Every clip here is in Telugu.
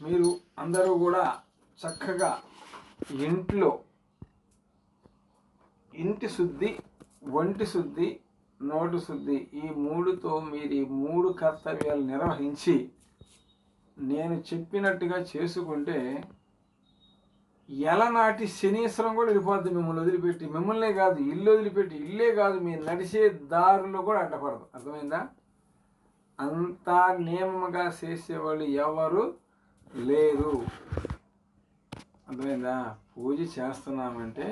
మీరు అందరూ కూడా చక్కగా ఇంట్లో ఇంటి శుద్ధి, ఒంటి శుద్ధి, నోటి శుద్ధి ఈ మూడుతో మీరు ఈ 3 కర్తవ్యాలు నిర్వహించి నేను చెప్పినట్టుగా చేసుకుంటే ఎలనాటి శనీశ్వరం కూడా వెళ్ళిపోద్ది మిమ్మల్ని వదిలిపెట్టి. మిమ్మల్నే కాదు, ఇల్లు వదిలిపెట్టి, ఇల్లే కాదు, మీరు నడిచే దారిలో కూడా అడ్డపడదు. అర్థమైందా? అంతా నియమంగా చేసేవాళ్ళు ఎవరు లేరు. అర్థమైందా? పూజ చేస్తున్నామంటే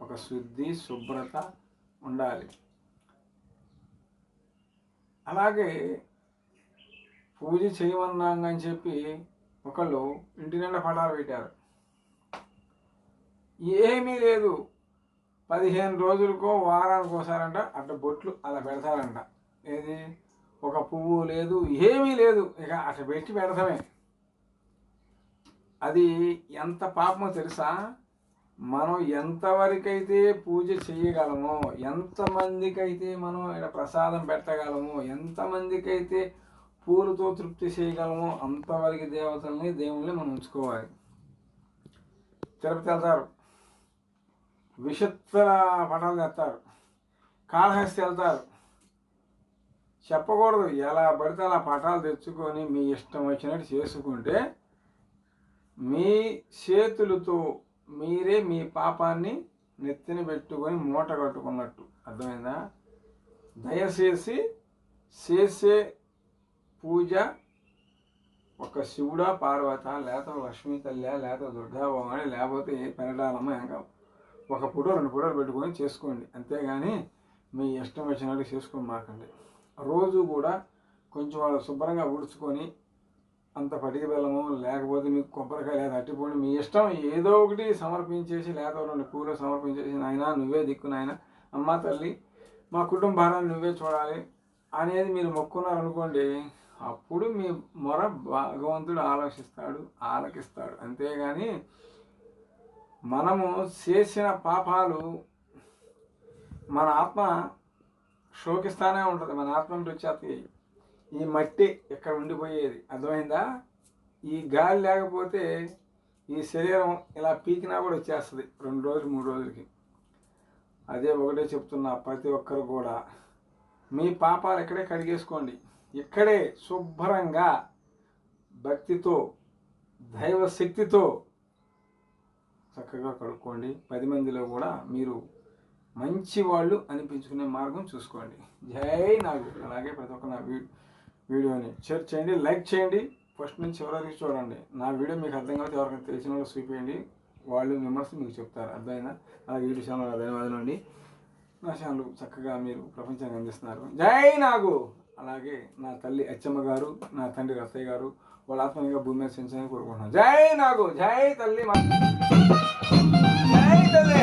ఒక శుద్ధి, శుభ్రత ఉండాలి. అలాగే పూజ చేయమన్నామని చెప్పి ఒకళ్ళు ఇంటి నిండా పటాలు పెట్టారు. ఏమీ లేదు, 15 రోజులకో వారానికి ఒకసారంట అట్లా బొట్లు అలా పెడతారంట. ఏది, ఒక పువ్వు లేదు, ఏమీ లేదు, ఇక అట్లా పెట్టి పెడతామే. అది ఎంత పాపమో తెలుసా? మనం ఎంతవరకైతే పూజ చేయగలమో, ఎంతమందికైతే మనం ఇక్కడ ప్రసాదం పెట్టగలమో, ఎంతమందికైతే పూలతో తృప్తి చేయగలమో అంతవరకు దేవతల్ని, దేవుల్ని మనం ఉంచుకోవాలి. తిరుపతి వెళ్తారు, విచిత్ర పటాలు తెస్తారు. కాళహస్తి వెళ్తారు, చెప్పకూడదు, ఎలా పడితే అలా పటాలు తెచ్చుకొని మీ ఇష్టం వచ్చినట్టు చేసుకుంటే మీ చేతులతో మీరే మీ పాపాన్ని నెత్తిన పెట్టుకొని మూట కట్టుకున్నట్టు. అర్థమైందా? దయచేసి చేసే పూజ ఒక శివుడా, పార్వత, లేకపోతే లక్ష్మీ తల్లి, లేకపోతే దుర్గాభవాని, లేకపోతే పెరడాలమ్మ, ఇంకా ఒక ఫోటో 2 ఫోటోలు పెట్టుకొని చేసుకోండి. అంతేగాని మీ ఇష్టం వచ్చినట్టు చేసుకొని మాకండి. రోజు కూడా కొంచెం వాళ్ళు శుభ్రంగా ఊడ్చుకొని అంత పటిక బెల్లము, లేకపోతే మీకు కొబ్బరికాయ లేదా అట్టిపోండి, మీ ఇష్టం ఏదో ఒకటి సమర్పించేసి, లేకపోతే 2 పూలు సమర్పించేసి, నాయన నువ్వే దిక్కు, నాయన అమ్మ తల్లి మా కుటుంబాన్ని నువ్వే చూడాలి అనేది మీరు మొక్కున్నారనుకోండి, అప్పుడు మీ మొర భగవంతుడు ఆలకిస్తాడు. అంతేగాని మనము చేసిన పాపాలు మన ఆత్మ శోకిస్తానే ఉంటుంది. మన ఆత్మ వచ్చేస్తాయి. ఈ మట్టి ఇక్కడ ఉండిపోయేది. అర్థమైందా? ఈ గాలి లేకపోతే ఈ శరీరం ఇలా పీకినా కూడా వచ్చేస్తుంది 2 రోజులు 3 రోజులకి. అదే ఒకటే చెప్తున్నా, ప్రతి ఒక్కరు కూడా మీ పాపాలు ఇక్కడే కడిగేసుకోండి. ఇక్కడే శుభ్రంగా భక్తితో, దైవశక్తితో చక్కగా కడుక్కోండి. 10 మందిలో కూడా మీరు మంచి వాళ్ళు అనిపించుకునే మార్గం చూసుకోండి. జై నాగు. అలాగే ప్రతి ఒక్క నా వీడియోని షేర్ చేయండి, లైక్ చేయండి, ఫస్ట్ నుంచి చివరికి చూడండి. నా వీడియో మీకు అర్థం కాకపోతే ఎవరికైనా తెలిసిన వాళ్ళు చూపించండి, వాళ్ళు విమర్శ మీకు చెప్తారు. అర్థమైనా? అలాగే యూట్యూబ్ ఛానల్ ధన్యవాదాలు అండి. నా ఛానల్ చక్కగా మీరు ప్రపంచానికి అందిస్తున్నారు. జై నాగు. అలాగే నా తల్లి అచ్చమ్మ గారు, నా తండ్రి రత్తయ్య గారు, వాళ్ళ ఆత్మీయంగా భూమి మీద చెంచాలని కోరుకుంటున్నాను. జై నాగు, జై తల్లి, జై తల్లి.